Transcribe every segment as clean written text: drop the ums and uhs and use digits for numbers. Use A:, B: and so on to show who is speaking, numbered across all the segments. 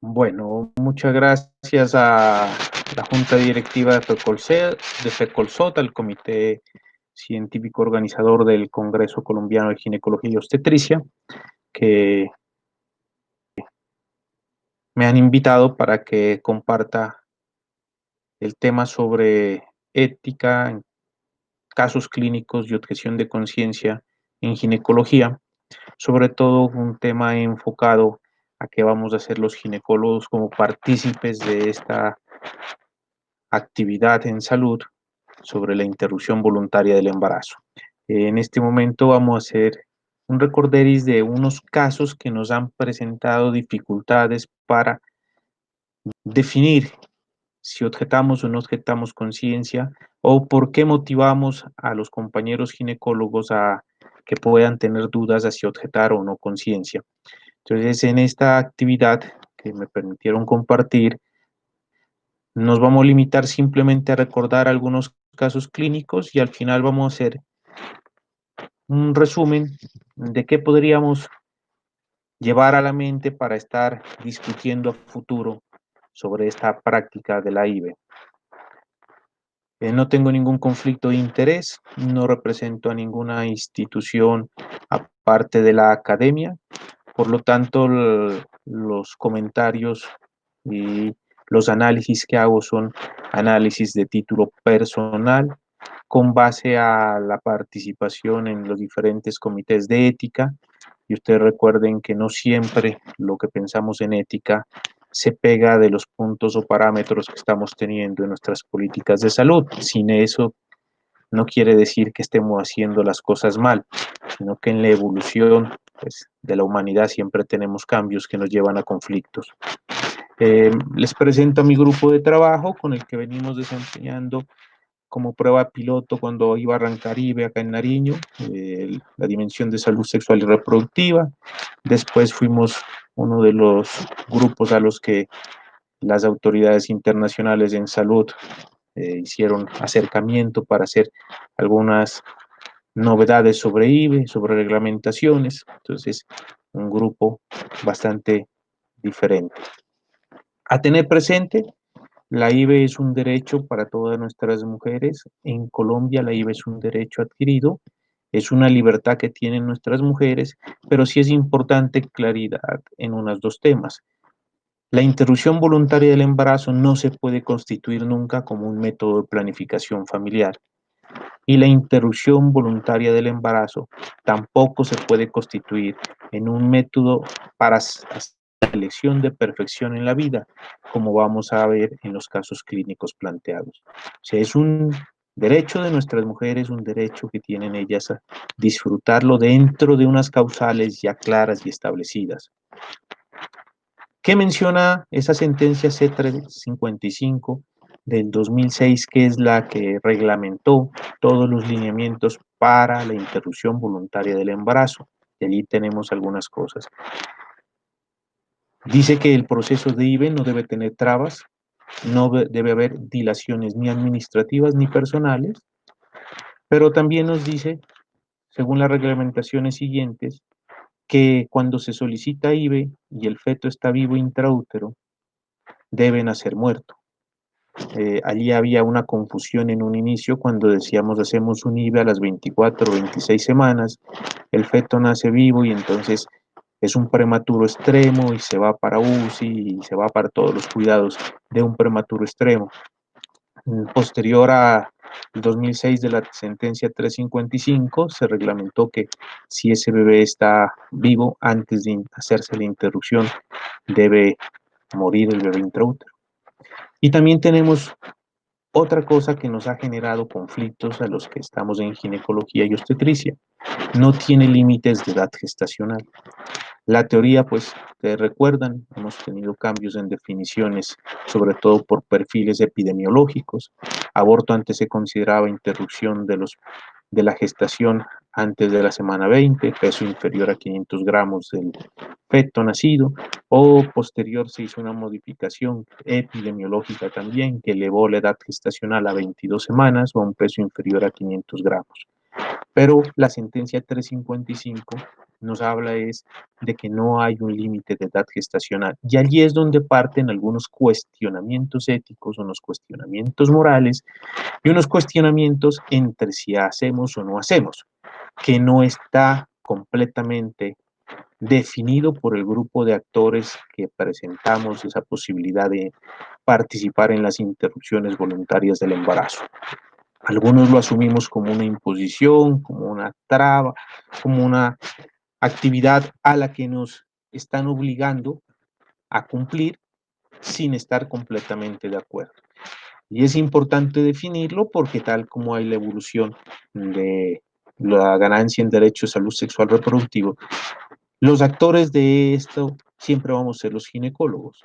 A: Bueno, muchas gracias a la Junta Directiva de FECOLSOT, al Comité Científico Organizador del Congreso Colombiano de Ginecología y Obstetricia, que me han invitado para que comparta el tema sobre ética en casos clínicos y objeción de conciencia en ginecología, sobre todo un tema enfocado a qué vamos a hacer los ginecólogos como partícipes de esta actividad en salud sobre la interrupción voluntaria del embarazo. En este momento vamos a hacer un recorderis de unos casos que nos han presentado dificultades para definir si objetamos o no objetamos conciencia o por qué motivamos a los compañeros ginecólogos a que puedan tener dudas de si objetar o no conciencia. Entonces, en esta actividad que me permitieron compartir, nos vamos a limitar simplemente a recordar algunos casos clínicos y al final vamos a hacer un resumen de qué podríamos llevar a la mente para estar discutiendo a futuro sobre esta práctica de la IVE. No tengo ningún conflicto de interés, no represento a ninguna institución aparte de la academia, por lo tanto los comentarios y los análisis que hago son análisis de título personal con base a la participación en los diferentes comités de ética. Y ustedes recuerden que no siempre lo que pensamos en ética se pega de los puntos o parámetros que estamos teniendo en nuestras políticas de salud. Sin eso, no quiere decir que estemos haciendo las cosas mal, sino que en la evolución pues, de la humanidad siempre tenemos cambios que nos llevan a conflictos. Les presento a mi grupo de trabajo con el que venimos desempeñando como prueba piloto cuando iba a arrancar IVE acá en Nariño, la dimensión de salud sexual y reproductiva. Después fuimos uno de los grupos a los que las autoridades internacionales en salud hicieron acercamiento para hacer algunas novedades sobre IVE, sobre reglamentaciones. Entonces, un grupo bastante diferente. A tener presente, la IVE es un derecho para todas nuestras mujeres. En Colombia la IVE es un derecho adquirido, es una libertad que tienen nuestras mujeres, pero sí es importante claridad en unos dos temas. La interrupción voluntaria del embarazo no se puede constituir nunca como un método de planificación familiar. Y la interrupción voluntaria del embarazo tampoco se puede constituir en un método para la elección de perfección en la vida, como vamos a ver en los casos clínicos planteados. O sea, es un derecho de nuestras mujeres, un derecho que tienen ellas a disfrutarlo dentro de unas causales ya claras y establecidas. ¿Qué menciona esa sentencia C355 del 2006, que es la que reglamentó todos los lineamientos para la interrupción voluntaria del embarazo? Y allí tenemos algunas cosas. Dice que el proceso de IVE no debe tener trabas, no debe haber dilaciones ni administrativas ni personales, pero también nos dice, según las reglamentaciones siguientes, que cuando se solicita IVE y el feto está vivo intraútero, debe nacer muerto. Allí había una confusión en un inicio cuando decíamos hacemos un IVE a las 24 o 26 semanas, el feto nace vivo y entonces es un prematuro extremo y se va para UCI y se va para todos los cuidados de un prematuro extremo. Posterior a 2006 de la sentencia 355 se reglamentó que si ese bebé está vivo antes de hacerse la interrupción debe morir el bebé intraútero. Y también tenemos otra cosa que nos ha generado conflictos a los que estamos en ginecología y obstetricia. No tiene límites de edad gestacional. La teoría, pues, te recuerdan, hemos tenido cambios en definiciones, sobre todo por perfiles epidemiológicos. Aborto antes se consideraba interrupción de la gestación antes de la semana 20, peso inferior a 500 gramos del feto nacido, o posterior se hizo una modificación epidemiológica también que elevó la edad gestacional a 22 semanas o a un peso inferior a 500 gramos. Pero la sentencia 355 nos habla es de que no hay un límite de edad gestacional. Y allí es donde parten algunos cuestionamientos éticos, unos cuestionamientos morales y unos cuestionamientos entre si hacemos o no hacemos, que no está completamente definido por el grupo de actores que presentamos esa posibilidad de participar en las interrupciones voluntarias del embarazo. Algunos lo asumimos como una imposición, como una traba, como una actividad a la que nos están obligando a cumplir sin estar completamente de acuerdo. Y es importante definirlo porque tal como hay la evolución de la ganancia en derecho de salud sexual reproductivo, los actores de esto siempre vamos a ser los ginecólogos,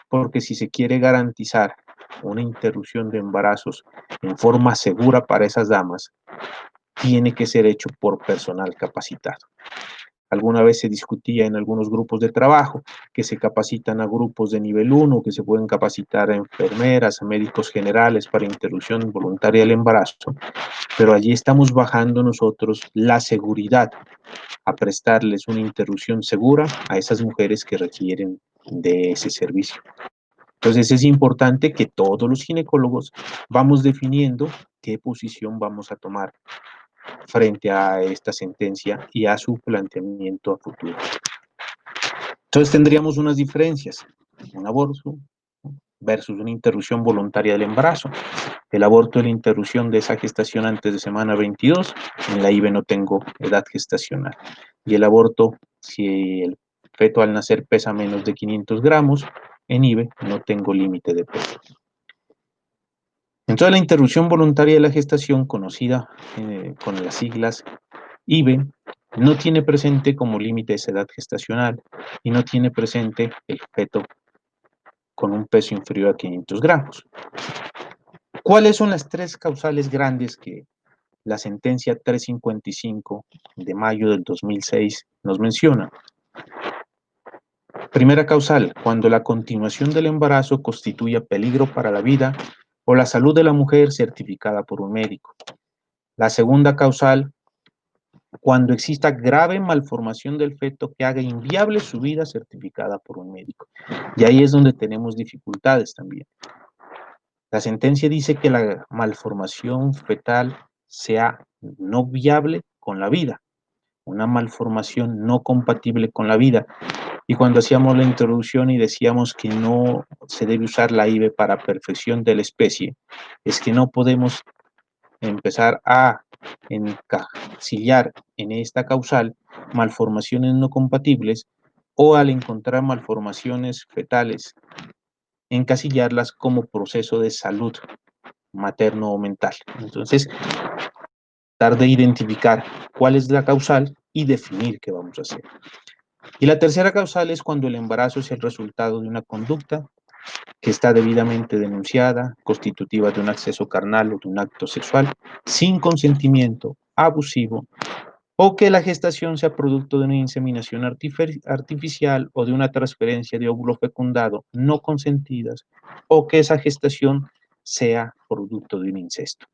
A: porque si se quiere garantizar una interrupción de embarazos en forma segura para esas damas, tiene que ser hecho por personal capacitado. Alguna vez se discutía en algunos grupos de trabajo que se capacitan a grupos de nivel 1, que se pueden capacitar a enfermeras, a médicos generales para interrupción voluntaria del embarazo, pero allí estamos bajando nosotros la seguridad a prestarles una interrupción segura a esas mujeres que requieren de ese servicio. Entonces es importante que todos los ginecólogos vamos definiendo qué posición vamos a tomar frente a esta sentencia y a su planteamiento a futuro. Entonces tendríamos unas diferencias, un aborto versus una interrupción voluntaria del embarazo. El aborto es la interrupción de esa gestación antes de semana 22, en la IVE no tengo edad gestacional. Y el aborto, si el feto al nacer pesa menos de 500 gramos, en IVE no tengo límite de peso. Entonces la interrupción voluntaria de la gestación, conocida con las siglas IVE, no tiene presente como límite esa edad gestacional y no tiene presente el feto con un peso inferior a 500 gramos. ¿Cuáles son las tres causales grandes que la sentencia 355 de mayo del 2006 nos menciona? Primera causal, cuando la continuación del embarazo constituya peligro para la vida o la salud de la mujer certificada por un médico. La segunda causal, cuando exista grave malformación del feto que haga inviable su vida certificada por un médico. Y ahí es donde tenemos dificultades también. La sentencia dice que la malformación fetal sea no viable con la vida, una malformación no compatible con la vida. Y cuando hacíamos la introducción y decíamos que no se debe usar la IVE para perfección de la especie, es que no podemos empezar a encasillar en esta causal malformaciones no compatibles o al encontrar malformaciones fetales, encasillarlas como proceso de salud materno o mental. Entonces, tratar de identificar cuál es la causal y definir qué vamos a hacer. Y la tercera causal es cuando el embarazo es el resultado de una conducta que está debidamente denunciada, constitutiva de un acceso carnal o de un acto sexual, sin consentimiento, abusivo, o que la gestación sea producto de una inseminación artificial o de una transferencia de óvulo fecundado no consentidas, o que esa gestación sea producto de un incesto.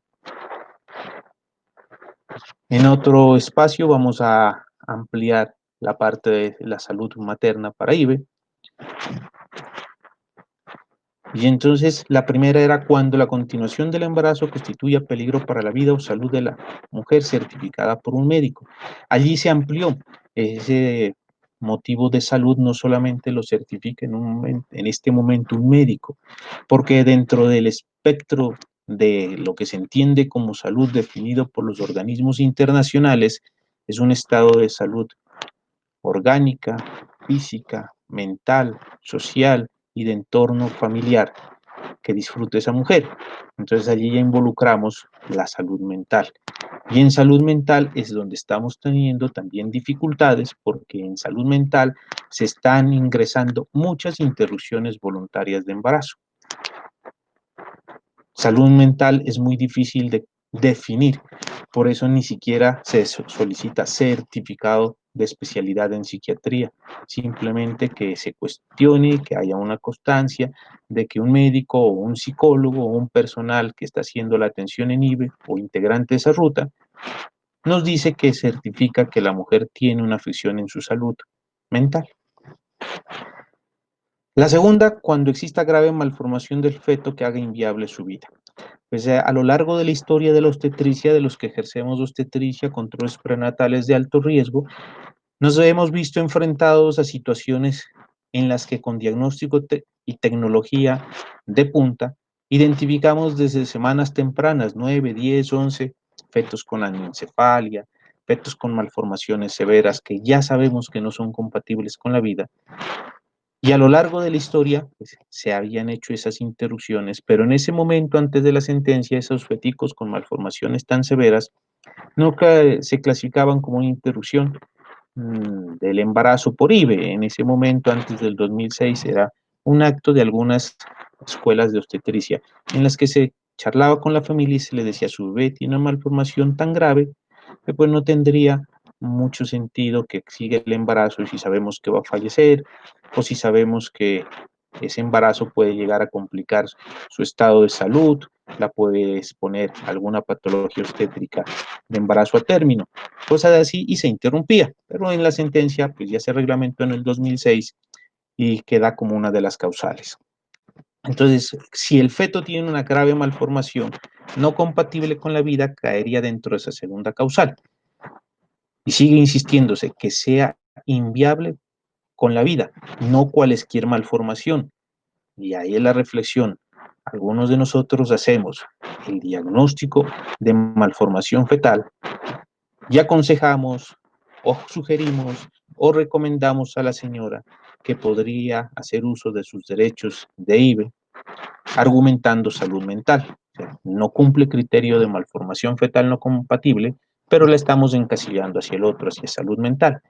A: En otro espacio vamos a ampliar la parte de la salud materna para IVE. Y entonces la primera era cuando la continuación del embarazo constituya peligro para la vida o salud de la mujer certificada por un médico. Allí se amplió ese motivo de salud, no solamente lo certifica en este momento un médico, porque dentro del espectro de lo que se entiende como salud definido por los organismos internacionales, es un estado de salud orgánica, física, mental, social y de entorno familiar que disfrute esa mujer. Entonces allí ya involucramos la salud mental. Y en salud mental es donde estamos teniendo también dificultades porque en salud mental se están ingresando muchas interrupciones voluntarias de embarazo. Salud mental es muy difícil de definir, por eso ni siquiera se solicita certificado de especialidad en psiquiatría, simplemente que se cuestione, que haya una constancia de que un médico o un psicólogo o un personal que está haciendo la atención en IVE o integrante de esa ruta nos dice que certifica que la mujer tiene una afección en su salud mental. La segunda, cuando exista grave malformación del feto que haga inviable su vida. Pues a lo largo de la historia de la obstetricia, de los que ejercemos obstetricia, controles prenatales de alto riesgo, nos hemos visto enfrentados a situaciones en las que con diagnóstico y tecnología de punta, identificamos desde semanas tempranas, 9, 10, 11, fetos con anencefalia, fetos con malformaciones severas que ya sabemos que no son compatibles con la vida. Y a lo largo de la historia pues, se habían hecho esas interrupciones, pero en ese momento, antes de la sentencia, esos feticos con malformaciones tan severas no se clasificaban como una interrupción del embarazo por IVE. En ese momento, antes del 2006, era un acto de algunas escuelas de obstetricia en las que se charlaba con la familia y se le decía, su bebé tiene una malformación tan grave que pues no tendría mucho sentido que siga el embarazo y si sabemos que va a fallecer o si sabemos que ese embarazo puede llegar a complicar su estado de salud, la puede exponer a alguna patología obstétrica de embarazo a término, cosas así, y se interrumpía. Pero en la sentencia, pues ya se reglamentó en el 2006 y queda como una de las causales. Entonces, si el feto tiene una grave malformación no compatible con la vida, caería dentro de esa segunda causal. Y sigue insistiéndose que sea inviable con la vida, no cualesquier malformación. Y ahí es la reflexión. Algunos de nosotros hacemos el diagnóstico de malformación fetal y aconsejamos o sugerimos o recomendamos a la señora que podría hacer uso de sus derechos de IVE argumentando salud mental. O sea, no cumple criterio de malformación fetal no compatible, pero la estamos encasillando hacia el otro, hacia salud mental.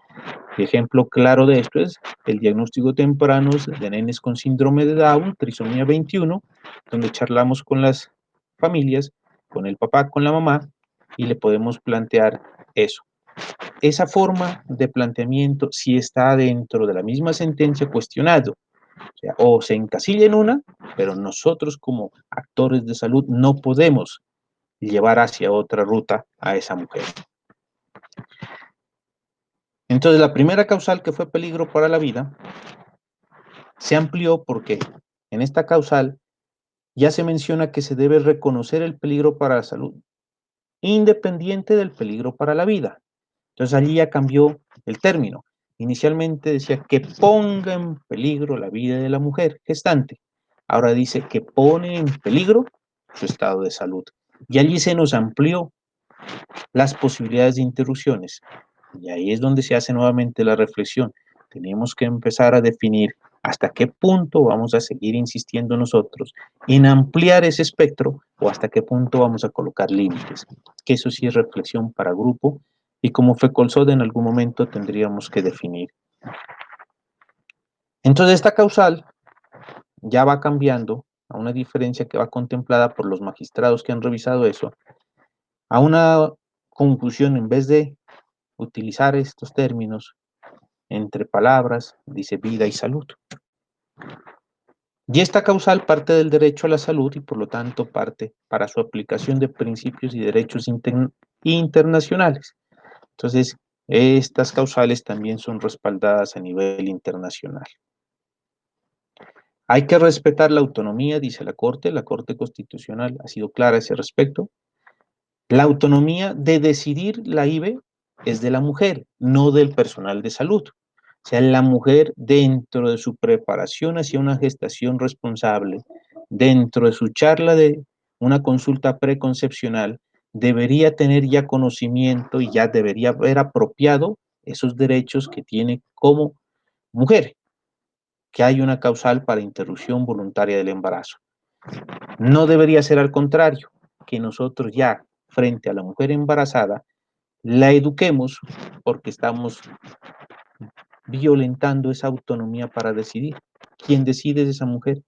A: Ejemplo claro de esto es el diagnóstico temprano de nenes con síndrome de Down, trisomía 21, donde charlamos con las familias, con el papá, con la mamá, y le podemos plantear eso. Esa forma de planteamiento sí está dentro de la misma sentencia cuestionado. O sea, o se encasilla en una, pero nosotros como actores de salud no podemos llevar hacia otra ruta a esa mujer. Entonces, la primera causal que fue peligro para la vida se amplió porque en esta causal ya se menciona que se debe reconocer el peligro para la salud, independiente del peligro para la vida. Entonces allí ya cambió el término. Inicialmente decía que ponga en peligro la vida de la mujer gestante. Ahora dice que pone en peligro su estado de salud. Y allí se nos amplió las posibilidades de interrupciones. Y ahí es donde se hace nuevamente la reflexión. Tenemos que empezar a definir hasta qué punto vamos a seguir insistiendo nosotros en ampliar ese espectro o hasta qué punto vamos a colocar límites. Que eso sí es reflexión para grupo y como FECOLSOD en algún momento tendríamos que definir. Entonces esta causal ya va cambiando a una diferencia que va contemplada por los magistrados que han revisado eso, a una conclusión en vez de utilizar estos términos entre palabras, dice vida y salud. Y esta causal parte del derecho a la salud y por lo tanto parte para su aplicación de principios y derechos internacionales. Entonces, estas causales también son respaldadas a nivel internacional. Hay que respetar la autonomía, dice la Corte Constitucional ha sido clara a ese respecto. La autonomía de decidir la IVE es de la mujer, no del personal de salud. O sea, la mujer dentro de su preparación hacia una gestación responsable, dentro de su charla de una consulta preconcepcional, debería tener ya conocimiento y ya debería haber apropiado esos derechos que tiene como mujer, que hay una causal para interrupción voluntaria del embarazo. No debería ser al contrario, que nosotros ya frente a la mujer embarazada la eduquemos porque estamos violentando esa autonomía para decidir. Quien decide es esa mujer.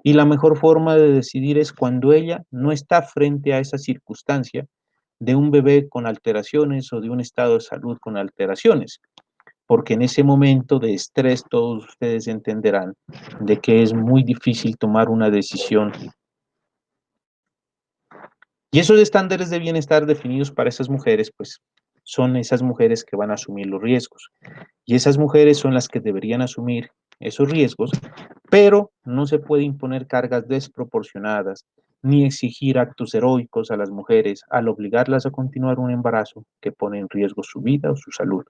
A: Y la mejor forma de decidir es cuando ella no está frente a esa circunstancia de un bebé con alteraciones o de un estado de salud con alteraciones. Porque en ese momento de estrés todos ustedes entenderán de que es muy difícil tomar una decisión. Y esos estándares de bienestar definidos para esas mujeres, pues son esas mujeres que van a asumir los riesgos. Y esas mujeres son las que deberían asumir esos riesgos, pero no se puede imponer cargas desproporcionadas ni exigir actos heroicos a las mujeres al obligarlas a continuar un embarazo que pone en riesgo su vida o su salud.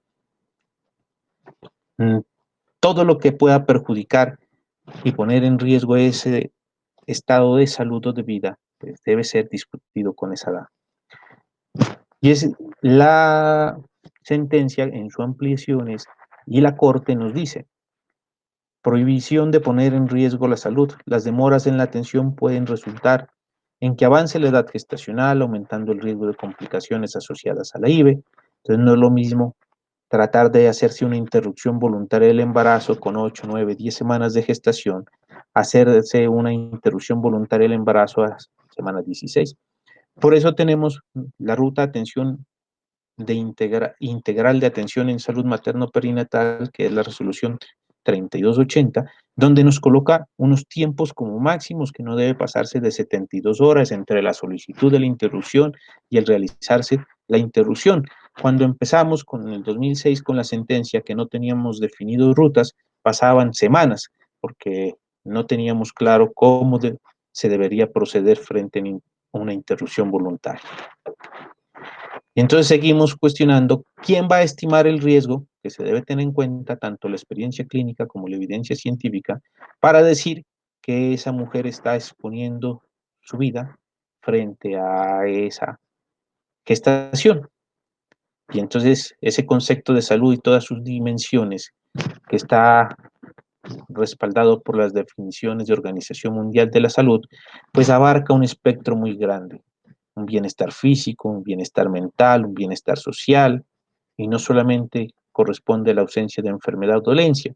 A: Todo lo que pueda perjudicar y poner en riesgo ese estado de salud o de vida pues, debe ser discutido con esa edad. Y es la sentencia en su ampliación y la Corte nos dice, prohibición de poner en riesgo la salud. Las demoras en la atención pueden resultar en que avance la edad gestacional, aumentando el riesgo de complicaciones asociadas a la IVE. Entonces no es lo mismo tratar de hacerse una interrupción voluntaria del embarazo con 8, 9, 10 semanas de gestación, hacerse una interrupción voluntaria del embarazo a semana 16. Por eso tenemos la ruta de atención integral de atención en salud materno-perinatal, que es la resolución 3280, donde nos coloca unos tiempos como máximos que no debe pasarse de 72 horas entre la solicitud de la interrupción y el realizarse la interrupción. Cuando empezamos con el 2006 con la sentencia que no teníamos definido rutas, pasaban semanas porque no teníamos claro cómo se debería proceder frente a una interrupción voluntaria. Y entonces seguimos cuestionando quién va a estimar el riesgo, que se debe tener en cuenta tanto la experiencia clínica como la evidencia científica, para decir que esa mujer está exponiendo su vida frente a esa gestación. Y entonces ese concepto de salud y todas sus dimensiones, que está respaldado por las definiciones de Organización Mundial de la Salud, pues abarca un espectro muy grande. Un bienestar físico, un bienestar mental, un bienestar social, y no solamente corresponde a la ausencia de enfermedad o dolencia.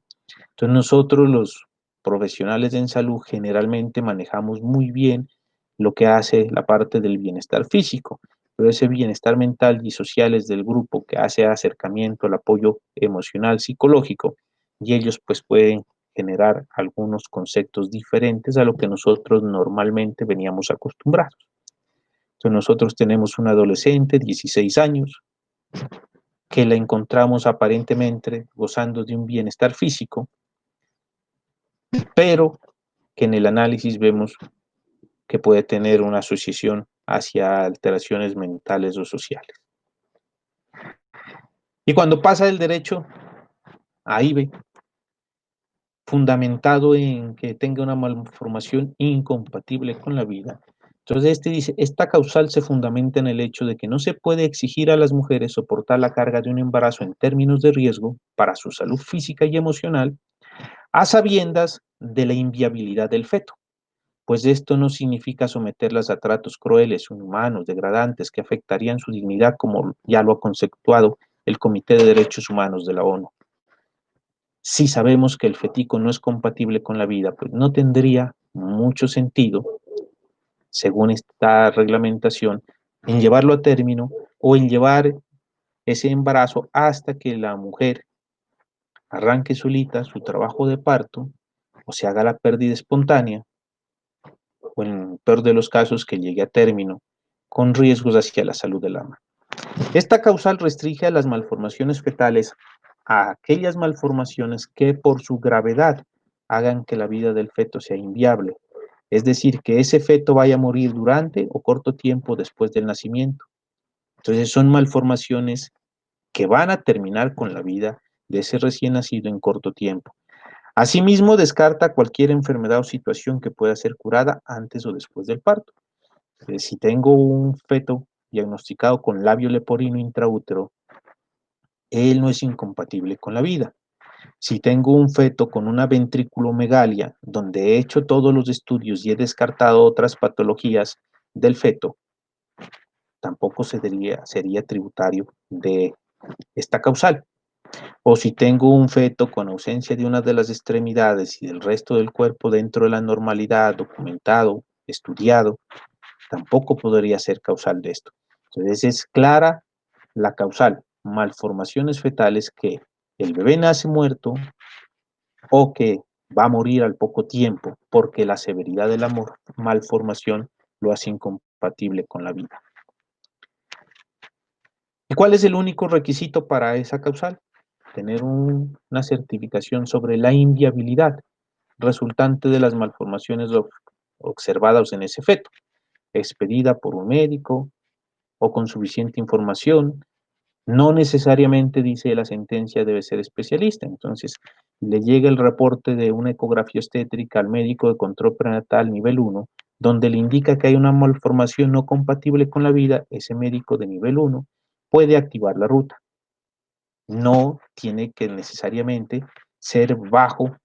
A: Entonces nosotros los profesionales en salud generalmente manejamos muy bien lo que hace la parte del bienestar físico, pero ese bienestar mental y social es del grupo que hace acercamiento al apoyo emocional, psicológico, y ellos pues pueden generar algunos conceptos diferentes a lo que nosotros normalmente veníamos acostumbrados. Entonces nosotros tenemos una adolescente, 16 años, que la encontramos aparentemente gozando de un bienestar físico, pero que en el análisis vemos que puede tener una asociación hacia alteraciones mentales o sociales. Y cuando pasa el derecho a IVE, fundamentado en que tenga una malformación incompatible con la vida, entonces este dice, esta causal se fundamenta en el hecho de que no se puede exigir a las mujeres soportar la carga de un embarazo en términos de riesgo para su salud física y emocional, a sabiendas de la inviabilidad del feto, pues esto no significa someterlas a tratos crueles, inhumanos, degradantes, que afectarían su dignidad, como ya lo ha conceptuado el Comité de Derechos Humanos de la ONU. Si sabemos que el fetico no es compatible con la vida, pues no tendría mucho sentido, según esta reglamentación, en llevarlo a término o en llevar ese embarazo hasta que la mujer arranque solita su trabajo de parto o se haga la pérdida espontánea o en el peor de los casos que llegue a término con riesgos hacia la salud de la madre. Esta causal restringe a las malformaciones fetales a aquellas malformaciones que por su gravedad hagan que la vida del feto sea inviable, es decir, que ese feto vaya a morir durante o corto tiempo después del nacimiento. Entonces son malformaciones que van a terminar con la vida de ese recién nacido en corto tiempo. Asimismo, descarta cualquier enfermedad o situación que pueda ser curada antes o después del parto. Si tengo un feto diagnosticado con labio leporino intraútero, él no es incompatible con la vida. Si tengo un feto con una ventriculomegalia, donde he hecho todos los estudios y he descartado otras patologías del feto, tampoco sería tributario de esta causal. O si tengo un feto con ausencia de una de las extremidades y del resto del cuerpo dentro de la normalidad, documentado, estudiado, tampoco podría ser causal de esto. Entonces es clara la causal, malformaciones fetales que el bebé nace muerto o que va a morir al poco tiempo porque la severidad de la malformación lo hace incompatible con la vida. ¿Y cuál es el único requisito para esa causal? Tener una certificación sobre la inviabilidad resultante de las malformaciones observadas en ese feto, expedida por un médico o con suficiente información. No necesariamente, dice la sentencia, debe ser especialista. Entonces, le llega el reporte de una ecografía obstétrica al médico de control prenatal nivel 1, donde le indica que hay una malformación no compatible con la vida. Ese médico de nivel 1 puede activar la ruta. No tiene que necesariamente ser bajo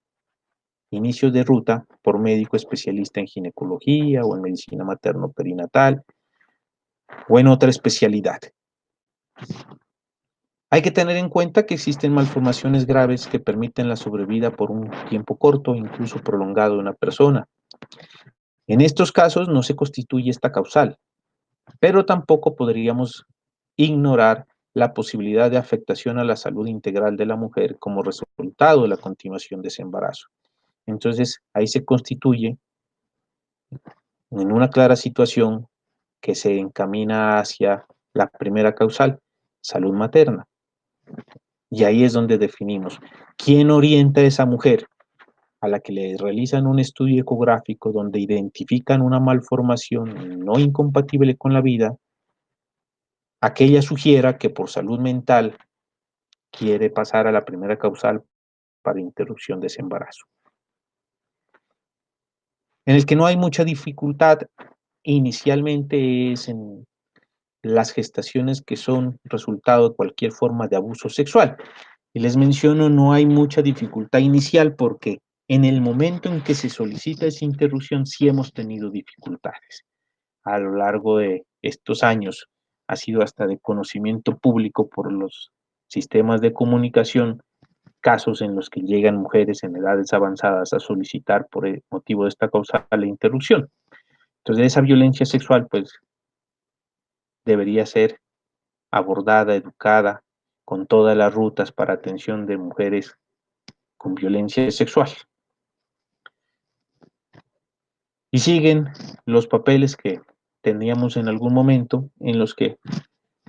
A: inicio de ruta por médico especialista en ginecología o en medicina materno-perinatal o en otra especialidad. Hay que tener en cuenta que existen malformaciones graves que permiten la sobrevida por un tiempo corto, incluso prolongado de una persona. En estos casos no se constituye esta causal, pero tampoco podríamos ignorar la posibilidad de afectación a la salud integral de la mujer como resultado de la continuación de ese embarazo. Entonces, ahí se constituye en una clara situación que se encamina hacia la primera causal, salud materna. Y ahí es donde definimos quién orienta a esa mujer a la que le realizan un estudio ecográfico donde identifican una malformación no incompatible con la vida, a que ella sugiera que por salud mental quiere pasar a la primera causal para interrupción de ese embarazo. En el que no hay mucha dificultad inicialmente es en las gestaciones que son resultado de cualquier forma de abuso sexual. Y les menciono, no hay mucha dificultad inicial porque en el momento en que se solicita esa interrupción sí hemos tenido dificultades. A lo largo de estos años ha sido hasta de conocimiento público por los sistemas de comunicación casos en los que llegan mujeres en edades avanzadas a solicitar por el motivo de esta causa la interrupción. Entonces esa violencia sexual pues debería ser abordada, educada, con todas las rutas para atención de mujeres con violencia sexual. Y siguen los papeles que teníamos en algún momento en los que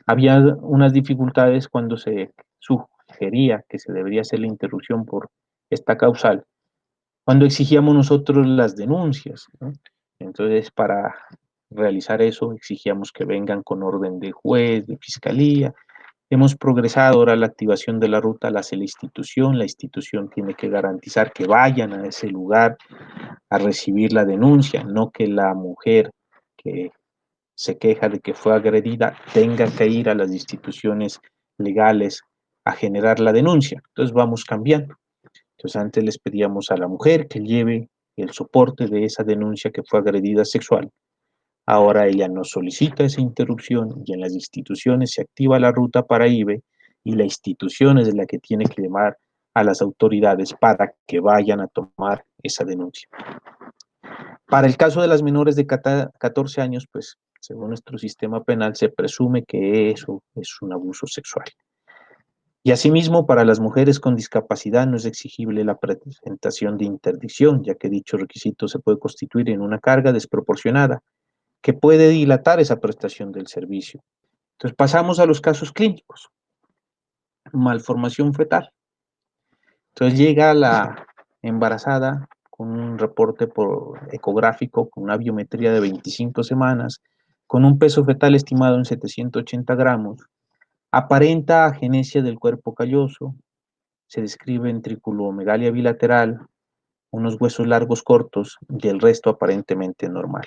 A: había unas dificultades cuando se sugería que se debería hacer la interrupción por esta causal, cuando exigíamos nosotros las denuncias, ¿no? Entonces, para realizar eso, exigíamos que vengan con orden de juez, de fiscalía. Hemos progresado ahora la activación de la ruta, la hace la institución tiene que garantizar que vayan a ese lugar a recibir la denuncia, no que la mujer que se queja de que fue agredida tenga que ir a las instituciones legales a generar la denuncia. Entonces vamos cambiando. Entonces antes les pedíamos a la mujer que lleve el soporte de esa denuncia que fue agredida sexual. Ahora ella nos solicita esa interrupción y en las instituciones se activa la ruta para IBE y la institución es la que tiene que llamar a las autoridades para que vayan a tomar esa denuncia. Para el caso de las menores de 14 años, pues según nuestro sistema penal se presume que eso es un abuso sexual. Y asimismo, para las mujeres con discapacidad no es exigible la presentación de interdicción, ya que dicho requisito se puede constituir en una carga desproporcionada que puede dilatar esa prestación del servicio. Entonces pasamos a los casos clínicos. Malformación fetal. Entonces llega la embarazada con un reporte ecográfico, con una biometría de 25 semanas, con un peso fetal estimado en 780 gramos, aparenta agenesia del cuerpo calloso, se describe ventriculomegalia bilateral, unos huesos largos cortos y el resto aparentemente normal.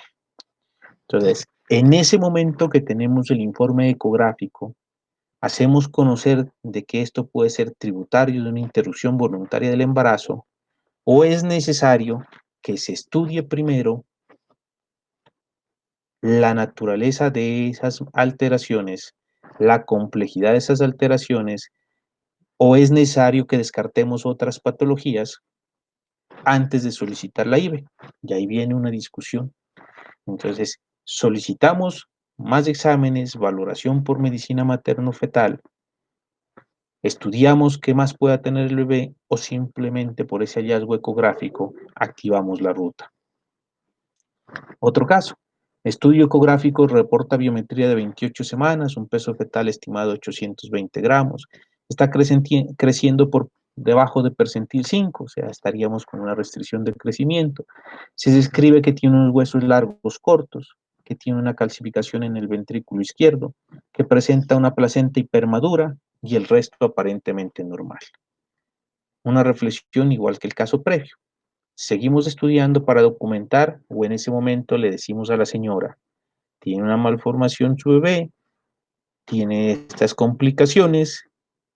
A: Entonces, en ese momento que tenemos el informe ecográfico, hacemos conocer de que esto puede ser tributario de una interrupción voluntaria del embarazo o es necesario que se estudie primero la naturaleza de esas alteraciones, la complejidad de esas alteraciones, o es necesario que descartemos otras patologías antes de solicitar la IBE. Y ahí viene una discusión. Entonces, solicitamos más exámenes, valoración por medicina materno-fetal, estudiamos qué más pueda tener el bebé o simplemente por ese hallazgo ecográfico activamos la ruta. Otro caso, Estudio ecográfico reporta biometría de 28 semanas, un peso fetal estimado de 820 gramos. Está creciendo por debajo de percentil 5, o sea, estaríamos con una restricción de crecimiento. Se describe que tiene unos huesos largos cortos, que tiene una calcificación en el ventrículo izquierdo, que presenta una placenta hipermadura y el resto aparentemente normal. Una reflexión igual que el caso previo. Seguimos estudiando para documentar o en ese momento le decimos a la señora, tiene una malformación su bebé, tiene estas complicaciones,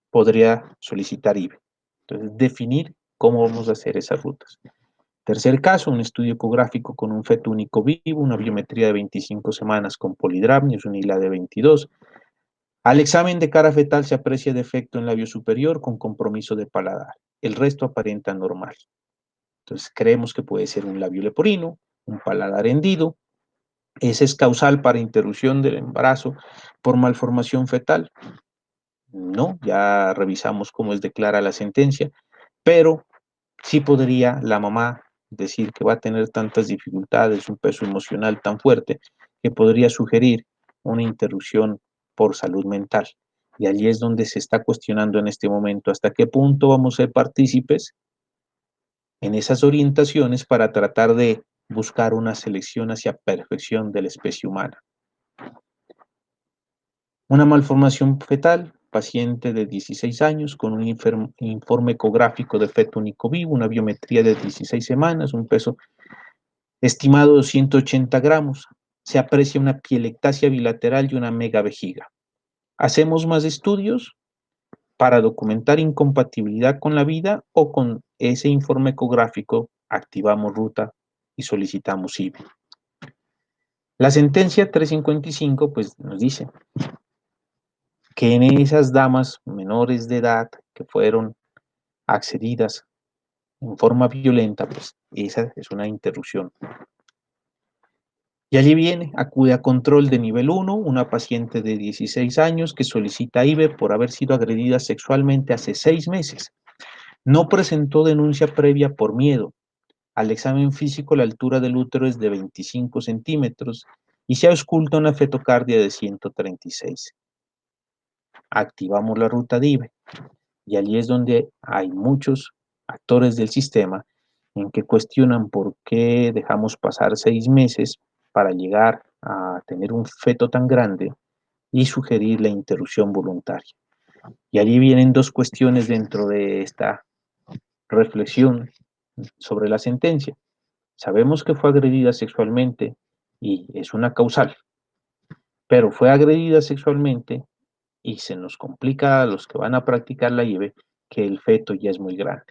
A: podría solicitar IVE. Entonces, definir cómo vamos a hacer esas rutas. Tercer caso, un estudio ecográfico con un feto único vivo, una biometría de 25 semanas con polidramnios, un ILA de 22. Al examen de cara fetal se aprecia defecto en labio superior con compromiso de paladar. El resto aparenta normal. Entonces, creemos que puede ser un labio leporino, un paladar hendido. Ese es causal para interrupción del embarazo por malformación fetal. No, ya revisamos cómo es declara la sentencia, pero sí podría la mamá decir que va a tener tantas dificultades, un peso emocional tan fuerte, que podría sugerir una interrupción por salud mental. Y allí es donde se está cuestionando en este momento hasta qué punto vamos a ser partícipes en esas orientaciones para tratar de buscar una selección hacia perfección de la especie humana. Una malformación fetal, paciente de 16 años con un informe ecográfico de feto único vivo, una biometría de 16 semanas, un peso estimado de 180 gramos. Se aprecia una pielectasia bilateral y una megavejiga. Hacemos más estudios para documentar incompatibilidad con la vida o con ese informe ecográfico activamos ruta y solicitamos IVE. La sentencia 355 pues nos dice que en esas damas menores de edad que fueron accedidas en forma violenta, pues esa es una interrupción. Y allí viene, acude a control de nivel 1, una paciente de 16 años que solicita IVE por haber sido agredida sexualmente hace 6 meses. No presentó denuncia previa por miedo. Al examen físico la altura del útero es de 25 centímetros y se ausculta una fetocardia de 136. Activamos la ruta de IVE. Y allí es donde hay muchos actores del sistema en que cuestionan por qué dejamos pasar 6 meses para llegar a tener un feto tan grande y sugerir la interrupción voluntaria. Y allí vienen dos cuestiones dentro de esta reflexión sobre la sentencia. Sabemos que fue agredida sexualmente y es una causal, pero fue agredida sexualmente y se nos complica a los que van a practicar la IVE que el feto ya es muy grande.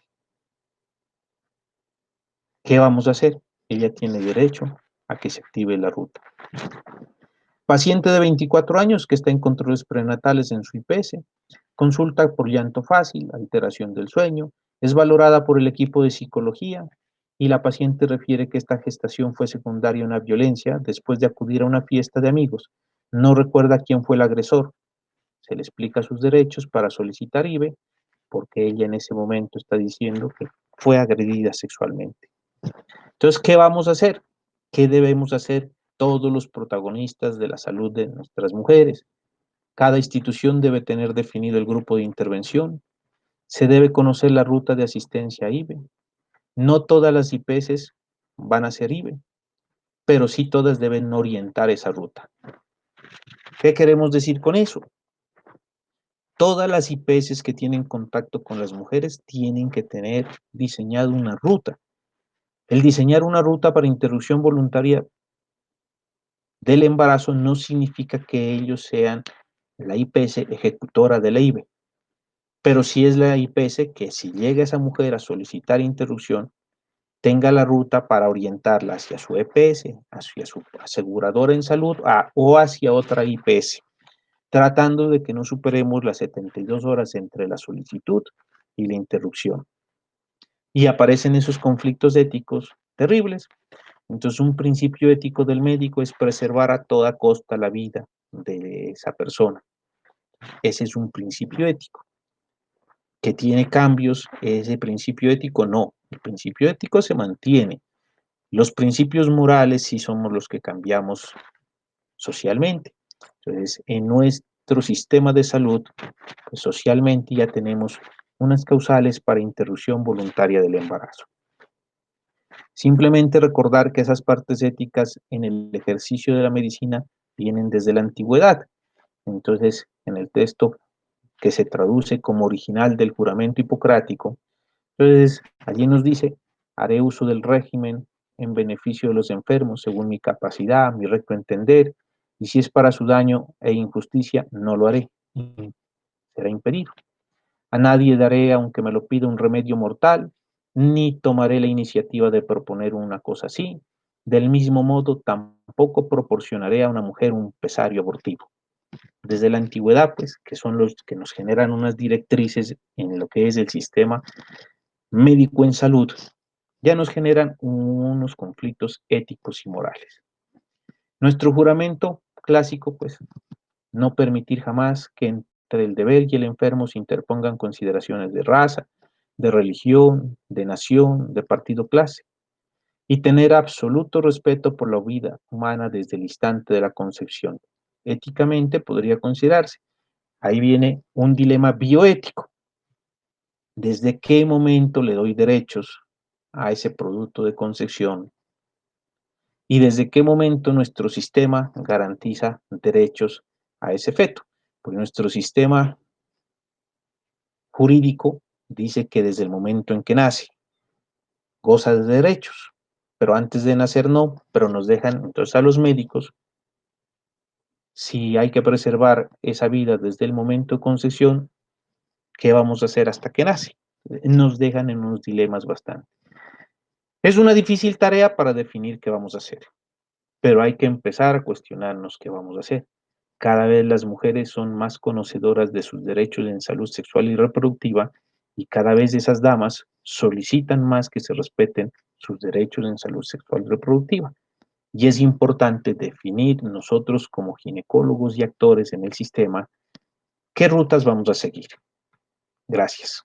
A: ¿Qué vamos a hacer? Ella tiene derecho a que se active la ruta. Paciente de 24 años que está en controles prenatales en su IPS, consulta por llanto fácil, alteración del sueño, es valorada por el equipo de psicología y la paciente refiere que esta gestación fue secundaria a una violencia después de acudir a una fiesta de amigos. No recuerda quién fue el agresor. Se le explica sus derechos para solicitar IVE porque ella en ese momento está diciendo que fue agredida sexualmente. Entonces, ¿qué vamos a hacer? ¿Qué debemos hacer todos los protagonistas de la salud de nuestras mujeres? Cada institución debe tener definido el grupo de intervención. Se debe conocer la ruta de asistencia a IVE. No todas las IPS van a ser IVE, pero sí todas deben orientar esa ruta. ¿Qué queremos decir con eso? Todas las IPS que tienen contacto con las mujeres tienen que tener diseñado una ruta. El diseñar una ruta para interrupción voluntaria del embarazo no significa que ellos sean la IPS ejecutora de la IVE, pero sí es la IPS que si llega esa mujer a solicitar interrupción, tenga la ruta para orientarla hacia su EPS, hacia su aseguradora en salud o hacia otra IPS, tratando de que no superemos las 72 horas entre la solicitud y la interrupción. Y aparecen esos conflictos éticos terribles. Entonces, un principio ético del médico es preservar a toda costa la vida de esa persona. Ese es un principio ético. ¿Que tiene cambios ese principio ético? No, el principio ético se mantiene, Los principios morales sí somos los que cambiamos socialmente. Entonces, en nuestro sistema de salud, pues socialmente ya tenemos unas causales para interrupción voluntaria del embarazo. Simplemente recordar que esas partes éticas en el ejercicio de la medicina vienen desde la antigüedad. Entonces, en el texto que se traduce como original del juramento hipocrático, entonces allí nos dice, haré uso del régimen en beneficio de los enfermos según mi capacidad, mi recto entender, y si es para su daño e injusticia, no lo haré, y será impedido. A nadie daré, aunque me lo pida, un remedio mortal, ni tomaré la iniciativa de proponer una cosa así. Del mismo modo, tampoco proporcionaré a una mujer un pesario abortivo. Desde la antigüedad, pues, que son los que nos generan unas directrices en lo que es el sistema médico en salud, ya nos generan unos conflictos éticos y morales. Nuestro juramento clásico, pues, no permitir jamás que entre el deber y el enfermo se interpongan consideraciones de raza, de religión, de nación, de partido clase, y tener absoluto respeto por la vida humana desde el instante de la concepción. Éticamente podría considerarse. Ahí viene un dilema bioético. ¿Desde qué momento le doy derechos a ese producto de concepción? ¿Y desde qué momento nuestro sistema garantiza derechos a ese feto? Pues nuestro sistema jurídico dice que desde el momento en que nace goza de derechos, pero antes de nacer no, pero nos dejan entonces a los médicos, si hay que preservar esa vida desde el momento de concepción, ¿qué vamos a hacer hasta que nace? Nos dejan en unos dilemas bastante. Es una difícil tarea para definir qué vamos a hacer, pero hay que empezar a cuestionarnos qué vamos a hacer. Cada vez las mujeres son más conocedoras de sus derechos en salud sexual y reproductiva y cada vez esas damas solicitan más que se respeten sus derechos en salud sexual y reproductiva. Y es importante definir nosotros como ginecólogos y actores en el sistema qué rutas vamos a seguir. Gracias.